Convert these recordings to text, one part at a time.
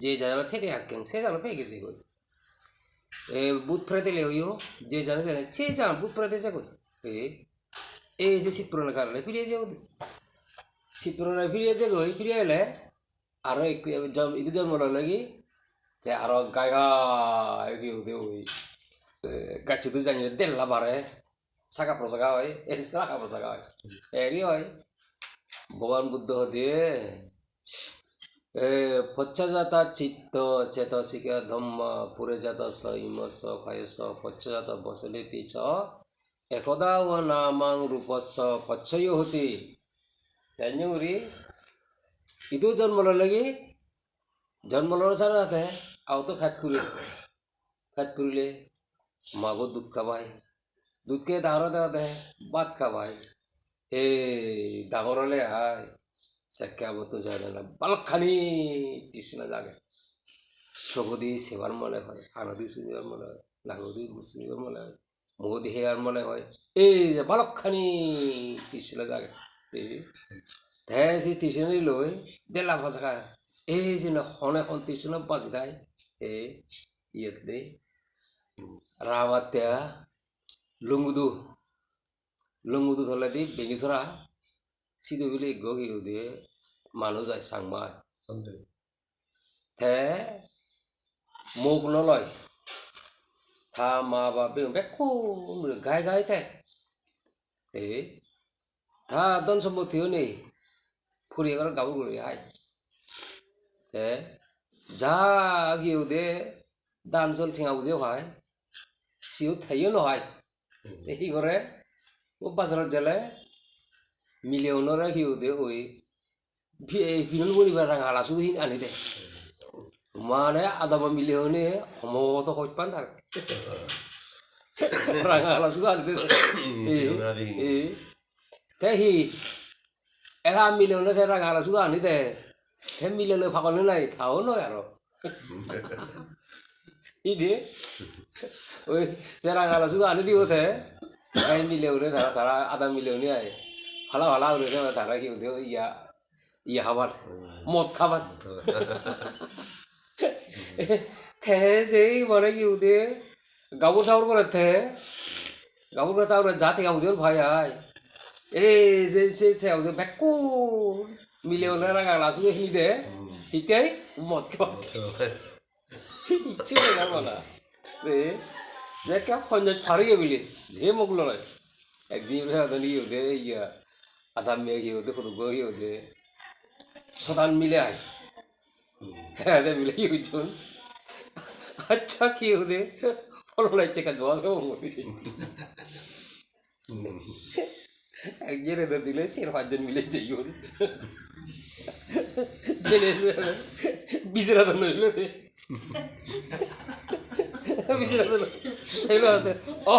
যে জানা থেকে হাক্কেন সে জানা পেয়ে গেছে কই বুধ ফেরাতে লেগিও যে জানা সে জানা বুধ ফেরাতে যা কই এই যে শীত পুরোনো কারণে ফিরিয়ে যাও শীত পুরোনো ফিরিয়ে যে কই ফিরিয়ে এলে আরো একটু ইদু জন্ম লাগি আরো গায় গায় কি হতে ওই গাছ তো জানি দেড়লা বারে সাকা প্রসাকা হয় এই সাকা প্রসাকা হয় এরই হয় ভগবান বুদ্ধ দিয়ে পচ্ছজাতা চিত্ত চেতসিক ধম্ম পুরেজাত স ইমস ক্ষয়স পচ্ছজাত বসলেতি চ একদা ও নামাং রূপস্য পচ্ছয় হতি জানি ইদু জন্ম লাগি জন্ম লড় সারাতে আও তো ফ্যাট করিলে মাগো দুধ খাবাই দুধ খেয়ে ডাঙর দেওয়াতে ভাত খাবাই ডাঙর হলে হায় চাক্কা মতো যায় না বালকখানি তৃষ্ণা জাগে সগদি সেবার মনে হয় আনদি শুনিবার মনে হয় লাঙদি শুনিবার মনে হয় মোদি হেয়ার মনে হয় এই যে বালকখানি তৃষ্ণা জাগে হ্যাঁ সেই তৃষ্ণা লই দেলা ভাজা এই যে হনে হন তৃষ্ণা বাজি দেয় ইয়েতে রামাত্যা লুঙ্গুদু ধরলে দি বেঙ্গিছরা সিধু বিলি গগি দিয়ে মানুষ যায় সাংমায় হে মুখ নলয় থা মা বা বেকু গায় গায় তে থা দন সম্পত্তিও নেই ফুরিয়ে গেল গাবু গুলি হাই হে যা গিয়েও দে দান চল ঠিঙা বুঝেও হয় সিও থাইও নহয় এই করে ও বাজারত গেলে মিলিয়নর রাখিও দে ওই ফিরন বলিবার রাঙা আলাসু আনি দে মানে আদাবা মিলিয়নে সমত হইত পান থাক রাঙা আলাসু আনি দে হি এরা মিলিয়নে সে রাঙা আলাসু আনি দে হে মিলিয়নে ফাঁকলে নাই খাও নয় আর ইদি ওই সে রাঙা আলাসু আনি দিওতে এই মিলিয়নে তারা আধা মিলিয়নে আয় ভালা ভালা উঠে তারা কি উঠে ইয়া খাবার মদ খাবার যেই মানে কি উঠে গাবুর চাউর করে গাবুর করে চাউর জাতি গাবুজন ভাই আয় এই যে সে বেকু মিলিয়নে রাঙা আলাসু হিনি দে হিকাই মদ খাবার ইচ্ছে না বলা যে কে খঞ্জত ফারিয়ে বিলি যে মোক লয় একদিন ইয়ে ইয়া আধা মেয়ে কি হতে কোনো গই হতে শতান মিলে আয় হ্যাঁ মিলে কি হইছুন আচ্ছা কি হতে ফলো লাগছে কা জোয়া সব একজনে দিলে সের পাঁচজন মিলে যাইন জেনে বিজরা তো নইল বিজরা তো নইল ও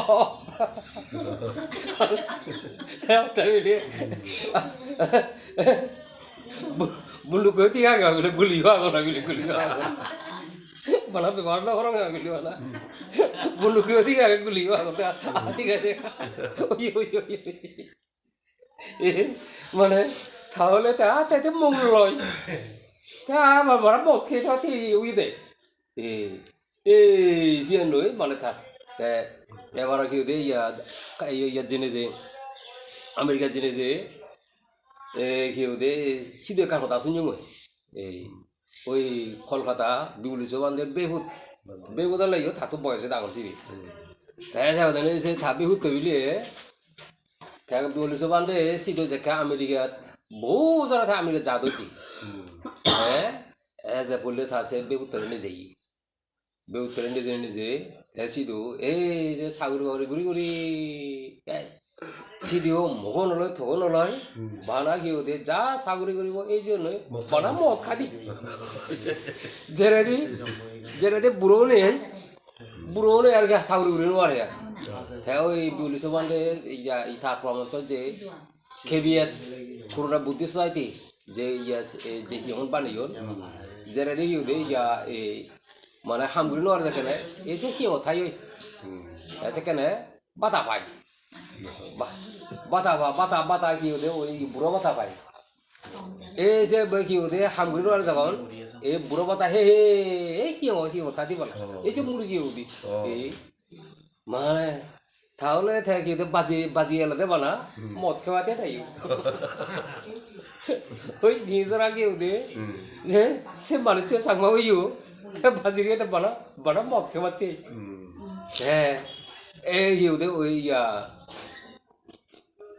bulu ke tiga gak boleh guli bangun lagi guli bangun malah bewarna orang gak guli mana bulu ke tiga gak guli bangun tiga mana tahu le tapi mongloy mà nó một khi cho thì uy thế riêng núi mà nó thật cái vào kiểu đấy cái gì 아메리카 지내지 기우데 시대 가고 다 순영을 ওই কলকাতা বিউলিছো বান্ধে বেহুত লাগিও থাতো বয়সে ডাঙর সিরি তাই যাওয়া সে থা বেহুত তৈলে তাকে বিউলিছো বান্ধে সিটো জেকা আমেরিকাত বহু যারা থা আমেরিকা যাদতি হ্যাঁ যে বললে থাছে বেহুত তৈলে যাই বেহুত তৈলে নিজে সিধু এই যে সাগর ঘরে ঘুরি ঘুরি সিদিও মগো নলয় থগো নলয় বানা কি হতে যা সাগরি করিব এই জন্যই বানা মদ খাদি যেরাদি বুড়ো আর কি সাগরি করি নোয়ারে হ্যাঁ ওই পুলিশ বান্ধে ইথা পরামর্শ যে কেবিএস করোনা বুদ্ধি সোসাইটি যে যে ইয়ন বানিয়ন যেরাদি ইউদে এই মানে হামগুড়ি নোয়ারে যেখানে এসে কি থাই সেখানে বাতা পাই বাতা কি হতে ওই বুড়ো বাতা পাই এই যে কি হতে হামগুড়ি নোয়ারে যখন এই বুড়ো কথা হে এই কি কাটি বলা এই যে মুরগি উদি এই মানে তাহলে থাকি বাজি এলাতে বানা মদ খাওয়াতে থাকি ওই নিজের আগে উদে যে সে মানুষের সাংমা হইও বাজি খেতে বানা মদ খাওয়াতে হ্যাঁ এই উদে ওই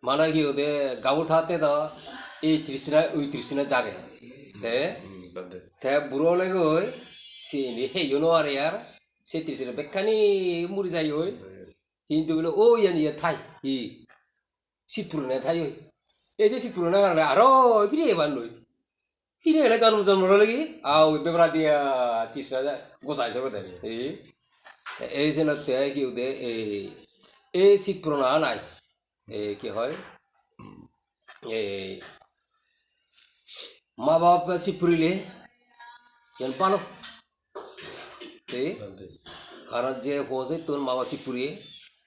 mana gitu deh gaul thate dah ওই তৃষ্ণা জাগে বুড়ো লাগে ওই সে হে আর ইয়ার সে তৃষ্ণা বেখানি মুড়ি যাই ওই কিন্তু বলে ও ইয়া থাই ই শীত পুরনে থাই ওই এই যে শীত পুরনে কারণে আরো ফিরে এবার নই ফিরে এলে জন্ম লাগি ওই বেবরা দিয়া তৃষ্ণা গোসাইছে বোধ এই যে কি দে এই শীত পুরনা নাই কি হয় মা বাপ সিপুরিলে কেন পালো কারণ যে বোঝে তোর মা বাপ সিপুরিয়ে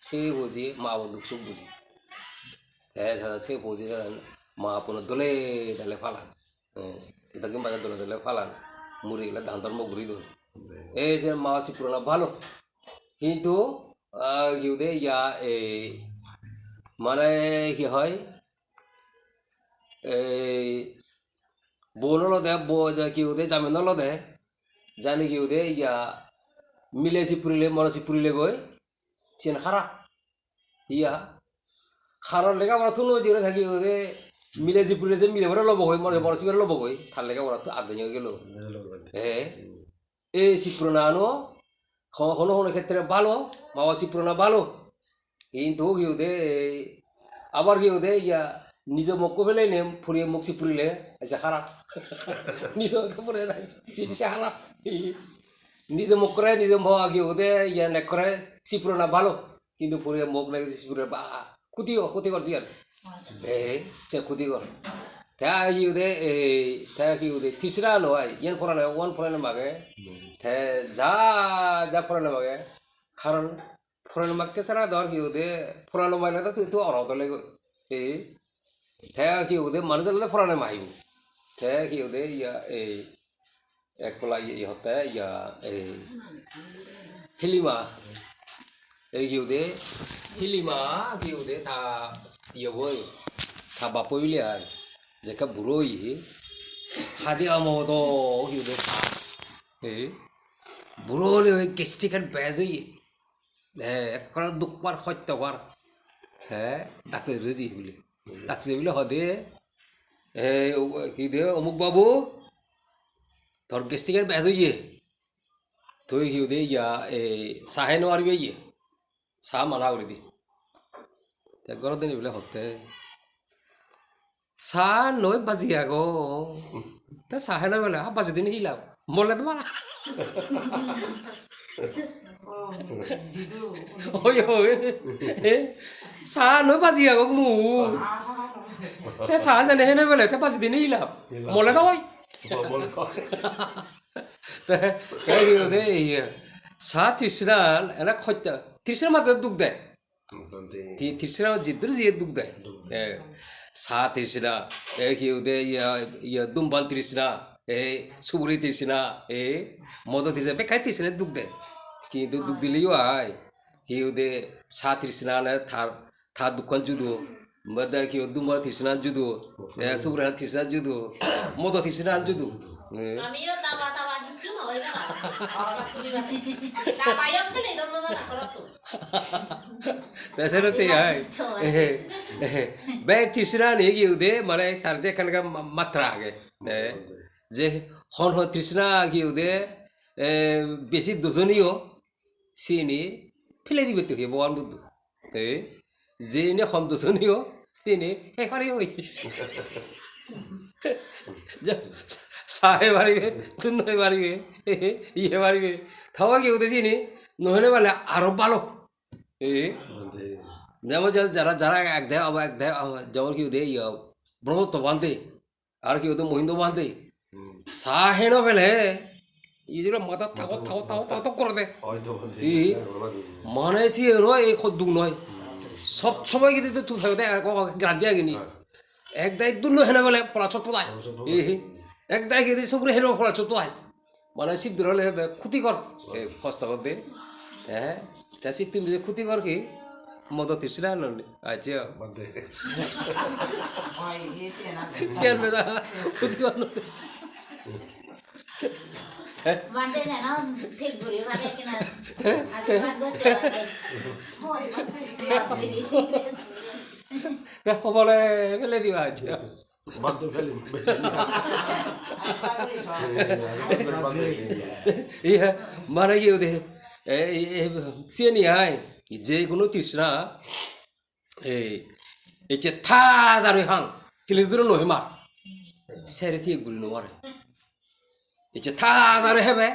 সে বোঝে মা বাপ দুঃখ সুখ বুঝি সে বোঝে মা আপন দলে দলে ফালান এটা কিন্তু বাজার দলে দলে ফালান মুড়ি গেলে ধান ধর্ম ঘুরি দোল এই যে মা সিপুরনা ভালো কিন্তু কি দে মানে কি হয় বউ নলো দে কি দে জামিন নলো দে জানি কি দে মিলে সিপুরিলে মনে সিপুরিলে গই চেন খারা খারার লেখা আমরা তুলো যে থাকি দে মিলে সিপুরিলে যে মিলে ভরে লব গই মনে মনে সিপুরে লব গই খার লেখা ওরা তো আগে নিয়ে গেল এই সিপুরনা আনো কোনো ক্ষেত্রে ভালো বাবা সিপুরনা ভালো কিন্তু কি দে আবার কি দে নিজে মুখ ফেলে নেম ফুরিয়ে মুখ সিপুরিলে এসে খারাপ নিজে ফুরে সে খারাপ নিজে মুখ করে নিজে কি দে নেক করে সিপুরনা ভালো কিন্তু ফুরিয়ে মুখ লাগে সিপুরে বা ক্ষতি করছি আর সে ক্ষতি কর কি দে কি দে তিসরা নয় ইয়ান ফরানো ওয়ান ফরানো মাগে যা ফরানো মাগে কারণ ফরানো মাগকে সারা ধর কি দে ফরানো মাইলে তো তুই তো অরত লাগে কি দে মানুষ ফরানো মাহিব কি দে এক পলা হতে হিলিমা কি দে হিলিমা কি দে থা বই থা বাপই বিলে আর যেকা বুড়ো হাদি আমতো কি দে বুড়ো হলে ওই গেস্টিকার বেজ হই এক দুঃখবার সত্যবার তাকে রেজি বলে তাকে বলে হদে কি দে অমুক বাবু তোর গেস্টিকার বেজ হইয়ে তুই কি দে চাহে নোৱাৰিবি চাহ মানা কৰি দি ঘৰত দিন বোলে হতে চাহ নৈ বাজি আগো তা চাহে না বলে বাজি দিন হিলাম বলে তোমার চাহ নৈ বাজি আগো মু তে চাহ জানে হেনে বলে তে বাজি দিন হিলাম মলে তো ওই চাহ তৃষ্ণান এনে সত্য তৃষ্ণার মাত্র দুখ দেয় তৃষ্ণা জিদ্দুর জিয়ে দুখ দেয় চাহ তৃষ্ণা কি দে দুম্বাল তৃষ্ণা সুগুরি তৃষ্ণা মদ তৃষ্ণা বেকার তৃষ্ণা দুখ দেয় কিন্তু দুখ দিলেও আয় কি দে চাহ তৃষ্ণা থার দুঃখান যুদো কি দুম্বাল তৃষ্ণা যুদো সুগুরি তৃষ্ণা যুদো মদ তৃষ্ণা যুদো ব্যাগ তৃষ্ণা নিয়ে গিয়ে দে মানে তার যে এখানকার মাত্রা আগে যে হন তৃষ্ণা গিয়ে দে বেশি দুজনীয় চিনি ফেলে দিবে তো ভগবান বুদ্ধ যে এনে হন দুজনীয় চিনি এবারে ওই চাহে পারিবে তুই পারিবে পারিবে থাওয়া কি উঠেছি নি নহলে বলে আরো ভালো যেমন যারা এক দেয় যেমন কি দে ব্রহ্মত্ব বাঁধে আর কি মহিন্দ বাঁধে চাহে ন ফেলে মাথা থাকো করে দে মানে সি নয় এই দুঃখ নয় সব সময় কিন্তু তুই গ্রান্তি আগিনি এক দায় দুর্ন হেনে বলে পলাচত পলায় এক দায় গিয়ে সবরে হেন পলাচত পলায় মানে সিদ্ধর হলে ক্ষতিকর কষ্ট করতে হ্যাঁ তা তুমি যে ক্ষতিকর কি মদ তৃষ্ণা ননি আচ্ছা সিয়ান বেদা ক্ষতিকর বলে ফেলে দিবা আচ্ছা ইয়া মানে কি ওদের সিয়ানি হাই যে কোনো তৃষ্ণা এই যে থাজ আর হাং হিলি দূরে নয় মা সেরে ঠিক গুলি নয় এই যে থাজ আর হেবে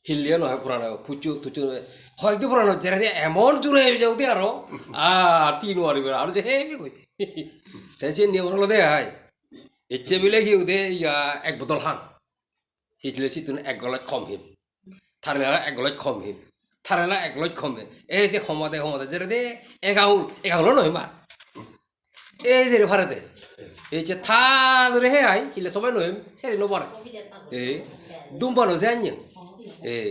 হিলিয়া নয় পুরানো পুচু তুচু হয়তো পুরানো যেটা এমন জোরে হেবে যাও দিয়ে আরো আর তিন ওয়ারি আর যে হেবি কই তাই সে নিয়ম হলো দে হাই ইচ্ছে বিলে কি ওদে ইয়া এক বোতল হাং হিটলে সিতুন এক গলায় কম হিম থারেলা এক গলায় কম হিম থারেলা এক গলায় কম হিম এই যে ক্ষমতা যেটা দে এগাউল নয় মা এই যে ভারতে এই যে থাজ রে আই হিলে সবাই নয় সেরি নো পারে এই দুম্পানো যে আনিং এই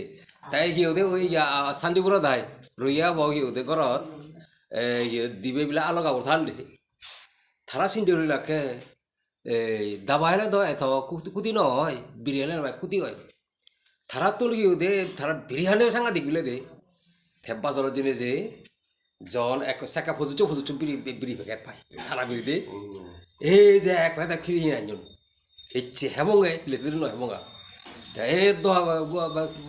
তাই কি ওদে ওই শান্তিপুর দাই রইয়া বাউ কি ওদে ঘরত দিবে বিলা আলগা উঠান দে থারা সিন্দির লাখে এই দাবাইলে দ এত কুতি নয় বিরিয়ানি নয় কুতি হয় থারা তুল কি দে থারা বিরিয়ানি সাংঘাতিক বিলে দে থেব্বা জল জিনিস যে জন এক সেকা ফজুচো বিড়ি প্যাকেট পাই থারা বিড়ি দে এই যে এক প্যাকেট খিরি আনজন ইচ্ছে হেবঙ্গে লেতে নয় হেবঙ্গা এই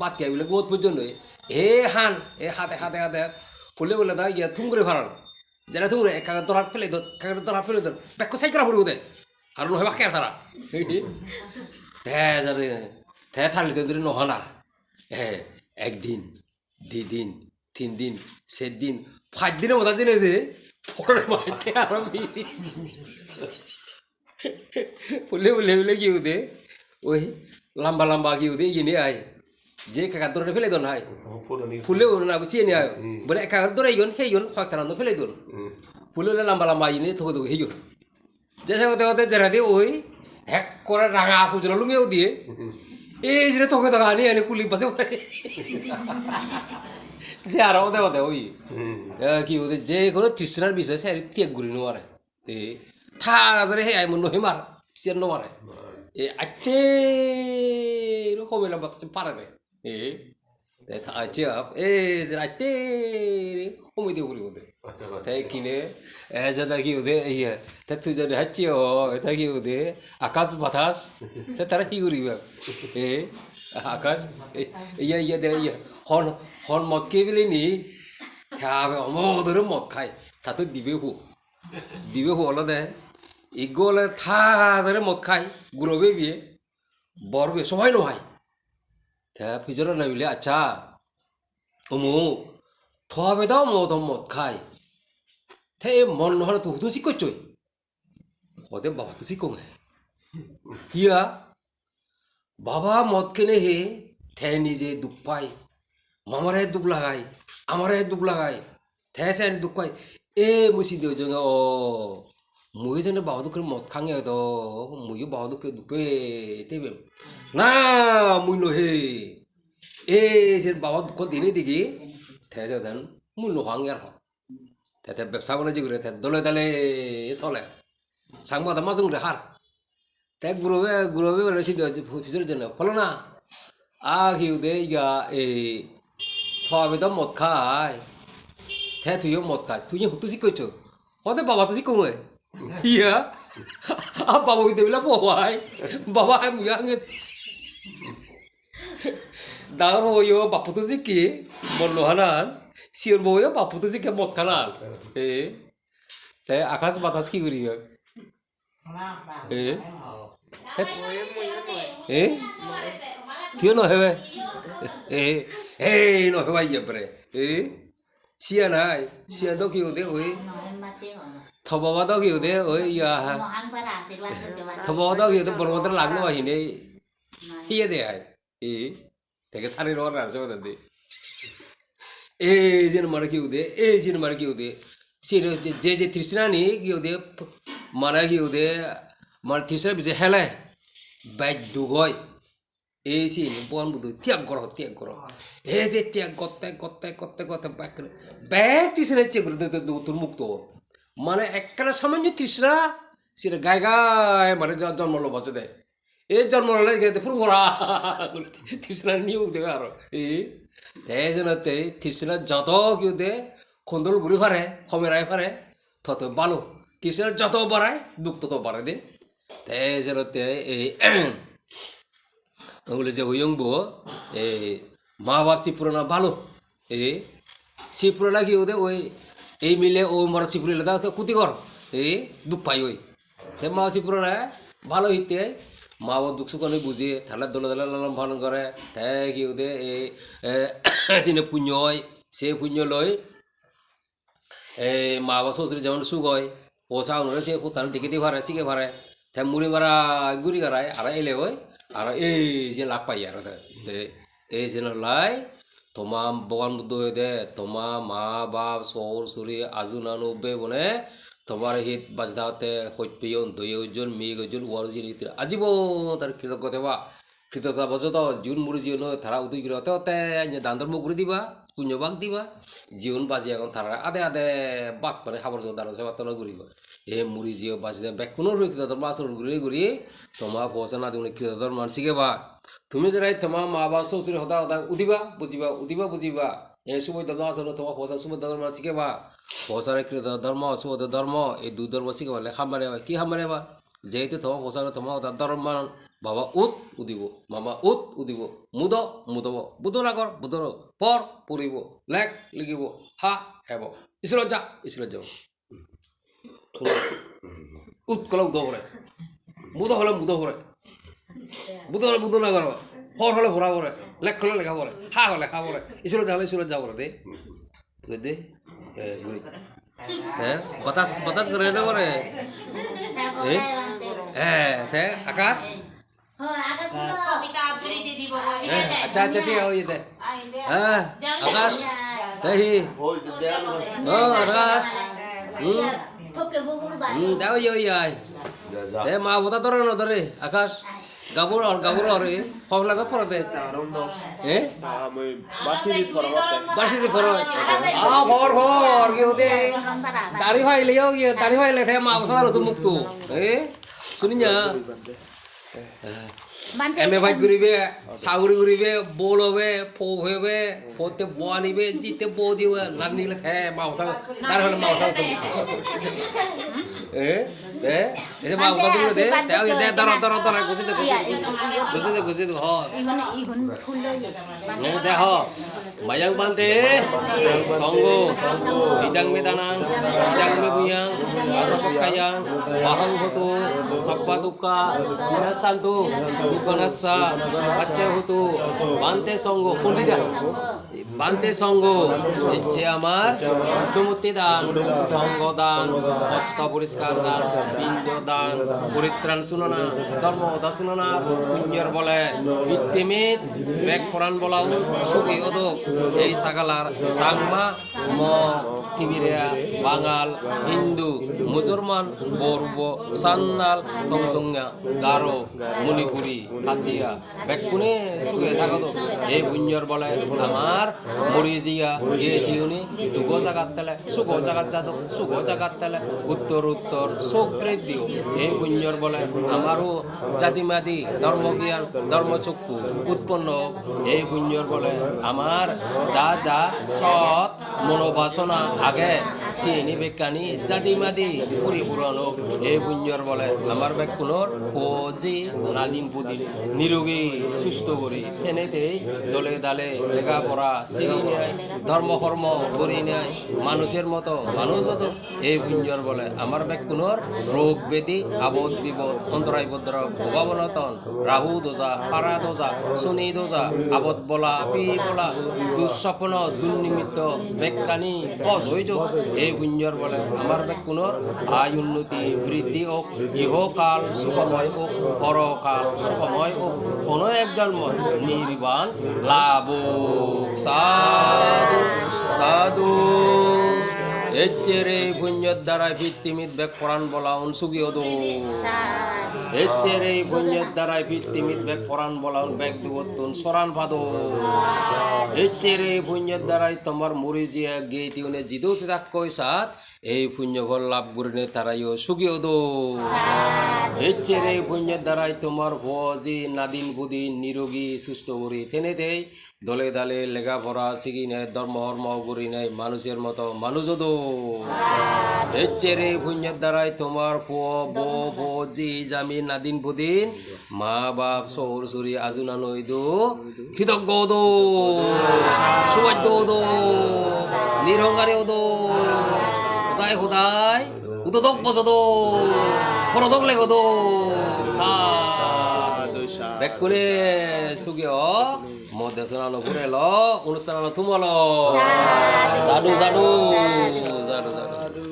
বাতিয়া বিলে বহুত পর্যন্ত এ হান এ হাতে হাতে হাতে ফুলে বলে দা ইয়া থুমরে ভাড়ান যারা থুমরে এক কাগজ দরাত ফেলে দর কাগজ দরাত ফেলে দর ব্যাক সাইড করা পড়বে দে আর নয় বাকি আর তারা হ্যাঁ জানে হ্যাঁ থাকলে তো নহনার হ্যাঁ একদিন 2 দিন 3 দিন 7 দিন 5 দিনের মতো জেনে যে পরে মাইতে আরো ফুলে ফুলে ফুলে কি উদে ওই লম্বা লম্বা কি উদে ইয়ে আয় যে কাকা দরে ফেলে দন হয় ফুলে না চিয়ে নিয়ে আয় বলে কাকা দরে ইয়ন হে ইয়ন ফাঁকতারান ফেলে দন ফুলে লম্বা লম্বা ইয়ে থোকে থোকে হেয়ন যেসে হতে হতে যারা দিয়ে ওই হ্যাক করে রাঙা পুজো লুঙেও দিয়ে এই যে তোকে তো আনি আনি পুলি পাশে যে আর ওদে ওদে ওই কি ওদের যে কোনো তৃষ্ণার বিষয় সে ত্যাগ ঘুরি নোয়ারে এ থাজরে হে এমন নহি মার সে নোয়ারে এ আচ্ছে এরকম এলাম বাপসে পারে দে এ আচ্ছা এ যে আচ্ছে কমই দিয়ে ঘুরি ওদের তাই কিনে যেটা কি ওদের ইয়ে তা তুই যদি হাঁচি এটা কি ওদের আকাশ বাতাস তারা কি করিবে এ আকাশ ইয়া ইয়া দে ইয়া হন মদ কে বলে নি থাবে অমধুর মদ খায় তাতে দিবে হু হলো দে ইগলে থাজরে মদ খায় গুরবে বিয়ে বরবে সবাই নয় তা ফিজরে না বিলে আচ্ছা অমুক থবে দাও মদ খায় thế món nó là tủ tôi xích coi trời họ để bảo tôi xích công này hiya বাবা মদ কেনে হে থে নিজে দুঃখ পায় মামার হে দুঃখ লাগাই আমার হে দুঃখ লাগাই থে সে দুঃখ পায় এ মুসি দিও জঙ্গা ও মুই যেন বাবা দুঃখের মদ খাঙে তো মুইও বাবা দুঃখের দুঃখে তেবে না মুই নহে এ যে বাবা দুঃখ দিনে দিকে থে যেন মুই নহাঙে আর তাতে ব্যবসা বাণিজ্য করে দলে দলে চলে সাংবাদ মাজং রে হার তাই গুরবে বলে সিদ্ধ ফিসের জন্য ফলো না আঘিউ দে ইয়া এই থবে তো মদ খায় থে তুইও মদ খায় তুই হুতু শিখছ হতে বাবা তো শিখো ইয়া আর বাবা হইতে বলে বাবাই বাবা মুয়া দাঁড় বইও বাপু তো শিখি বললো হানান সিওর বইও বাপু তো শিখে মদ খানাল এ তাই আকাশ বাতাস কি করি এ কিয় নহেবে এই নহেবা ইয়েপরে এ সিয়া নাই সিয়া তো কি হতে ওই থবাবা তো কি হতে ওই ইয়া থবাবা তো কি হতে বলবত লাগলো আহিনে হিয়ে দে আয় এ থেকে সারি রোয়ার রাখছে ওদের দিয়ে এই যে মারা কি হতে এই যে মারা কি হতে সেটা হচ্ছে যে তৃষ্ণা নি কি হতে মারা কি হতে মানে তৃষ্ণা বিষয়ে হেলে বাইক দুগয় এই যে বন বুধ ত্যাগ করো এই যে ত্যাগ করতে ব্যাগ তৃষ্ণা চেয়ে করে তোর মুক্ত মানে একটা সামান্য তৃষ্ণা সেটা গায় মানে জন্ম লো বসে দেয় এই জন্ম হলে গেতে পুরো ভরা তৃষ্ণা নিয়েও দেবে আরো এই জন্যতে তৃষ্ণা যত কেউ দে খন্দল ঘুরে ফারে খমেরায় ফারে তত ভালো তৃষ্ণা যত বাড়ায় দুঃখ তত বাড়ায় দে এই জন্যতে এই ওগুলো যে হইয়ংবো এই মা বাপ চিপুরানা ভালো চিপুরানা কি ওদের ওই এই মিলে ও মরা চিপুরিলে তা কুতি কর দুঃখ পাই ওই মা চিপুরানা ভালো হইতে মা বাবা দুঃখ সুখ বুঝিয়ে ঠান্ডা দোলা লালন পালন করে তাই কি ওদের এই সিনে পুণ্য হয় সে পুণ্য লয় এই মা বাবা শ্বশুর যেমন সুখ হয় পয়সা অনুযায়ী সে তার টিকিটি ভাড়ে শিখে ভাড়ে তাই মুড়ি মারা গুড়ি গাড়ায় আর এলে হয় আর এই যে লাভ পাই আর এই যে লাই তোমার বগান বুদ্ধ হয়ে দে তোমার মা বাপ সৌর সুরি আজু নানু বে বনে তোমার হিত বাজদাতে হইপিয়ন দইজন মেঘজন ওয়ারজিন ইতির আজীব তার কৃতজ্ঞতা বা কৃতজ্ঞতা বজত জীবন মুড়ি জীবন তারা উদয় করে হতে দান ধর্ম করে দিবা পুণ্যবাগ দিবা জীবন বাজি এখন তারা আদে আদে বাক মানে খাবার দাঁড়ো সেবা তলা ঘুরিব এ মুড়ি জিও বাজি ব্যাগ কোনো কৃতধর্ম আচরণ ঘুরে ঘুরি তোমার পয়সা না তুমি কৃতধর্ম শিখেবা তুমি যারাই তোমার মা বাবা শ্বশুর হতা হতা উদিবা বুঝিবা এই সুবৈধ ধর্ম আসলে তোমার পয়সা সুবৈধ ধর্ম শিখেবা পয়সার কৃত ধর্ম সুবৈধ ধর্ম এই দুই ধর্ম শিখেবা খামারে কি খামারে বা যেহেতু তোমার পয়সা তোমার ধর্ম বাবা উদিব মামা উদিব মুদব বুধ নাগর বুধ পর পড়িব লেখ লিখিব হা হেব ঈশ্বর যাব কলে উদ পরে মুদ হলে মুদ পরে বুধ নাগর পর হলে ভরা পরে লেখ হলে লেখা পরে হা হলে খা পরে ঈশ্বর যাব দে দে ঘুরি হ্যাঁ বাতাস করে না করে হ্যাঁ আকাশ अच्छा ठीक है ये दे आकाश सही आकाश दाओ ये आई दे माँ बता दो ना दरे आकाश गाबुर और ये फौला का पड़ते बासी दी फरो फर के होते दाढ़ी भाई ले थे माँ बता तो मुक्तो सुनिया এমএ ভাই ঘুরিবে সাগুড়ি ঘুরিবে বোল হবে ফো হবে ফোতে বো আনিবে জিতে বো দিবে নানি লে খে মাউসা তার হলে মাউসা তো এ মাউসা দিলে দে তাও দে দর গুছি দে হ ইহন ফুল নে দে হ মায়াং বানতে সঙ্গ হিদাং মেদানাং হিদাং মে বুয়াং আসাপকায়াং বাহং হতো সব্বা দুক্কা বিনাশান্তু দুকনাসা বাচ্চা হতো বানতে সঙ্গ পন্ডিতা বানতে সঙ্গ যে আমার বুদ্ধমূর্তি দান সঙ্গ দান হস্ত পরিষ্কার দান পিণ্ড দান পরিত্রাণ শুননা ধর্ম অধা শুননা পুণ্যর বলে মৃত্যুমিত বেগ ফরান বলাও সুখী অদক এই সাগালার সাংমা ম তিবিরিয়া বাঙাল হিন্দু মুসলমান বৌর্ব সান্নাল তমসঙ্গা গারো মণিপুরি খাসিয়া বেকুনে সুখে থাকতো এই পুণ্যর বলে আমার মরি জিয়া গিয়ে দিওনি দুঃখ জাগাত তেলে সুখ জাগাত যাদক সুখ জাগাত তেলে উত্তর সুখ দিও এই পুণ্যর বলে আমারও জাতিমাদি ধর্মজ্ঞান ধর্মচক্ষু উৎপন্ন এই পুণ্যর বলে আমার যা সৎ মনোবাসনা আগে চিনি বেকানি জাতিমাদি পরিপূরণ এই পুণ্যর বলে আমার ব্যক্তির পজি নাদিম পুদিন নিরোগী সুস্থ করি তেনেতেই দলে দালে লেখাপড়া শিখি নেয় ধর্ম কর্ম করি নেয় মানুষের মতো মানুষ হতো এই পুণ্যর বলে আমার ব্যক্তির রোগ ব্যাধি আবদ বিপদ অন্তরায় ভদ্র ভবাবনতন রাহু দোজা পারা দোজা শনি দোজা আবদ বলা পি বলা দুঃস্বপ্ন দুর্নিমিত্ত বেকানি অজৈজ এই পুণ্যর বলে আমার ব্যক্তির আয় উন্নতি বৃদ্ধি হোক ইহকাল সুখময় হোক পরকাল সুখময় হোক কোনো এক জন্ম নির্বাণ লাভ সাধু সাধু এচেরে পুণ্যের দ্বারাই পৃথিবীত বেক পরাণ বলা উনসুগিও দো এচেরে পুণ্যের দ্বারাই পৃথিবীত বেক পরাণ বলা বেক দুবতুন সরান ফাদো এচেরে পুণ্যের দ্বারাই তোমার মুড়ি জিয়া গেইতি উনে জিদু তাক কইসাত এই পুণ্য ফল লাভ করিনে তারাইও সুগিও দো এচেরে পুণ্যের দ্বারাই তোমার ভজি নাদিন বুদিন নিরোগী সুস্থ করি তেনেতেই দলে দালে লেখাপড়া শিখি নেয় ধর্ম হর্ম করি নেয় মানুষের মতো মানুষ দো এচেরে পুণ্যের দ্বারাই তোমার জি জামি নাদিন বুদিন মা বাপ শহর সুরি আজুনা নই দো কৃতজ্ঞ দো সুবাদ্য দো নিরঙ্গারে দো হোদাই হোদাই উদক বসদ পরদক লেগ দো বেকুলে সুগিয় মধ্যে শোনানো ঘুরে ল অনুষ্ঠান তুমল সাধু সাধু সাধু সাধু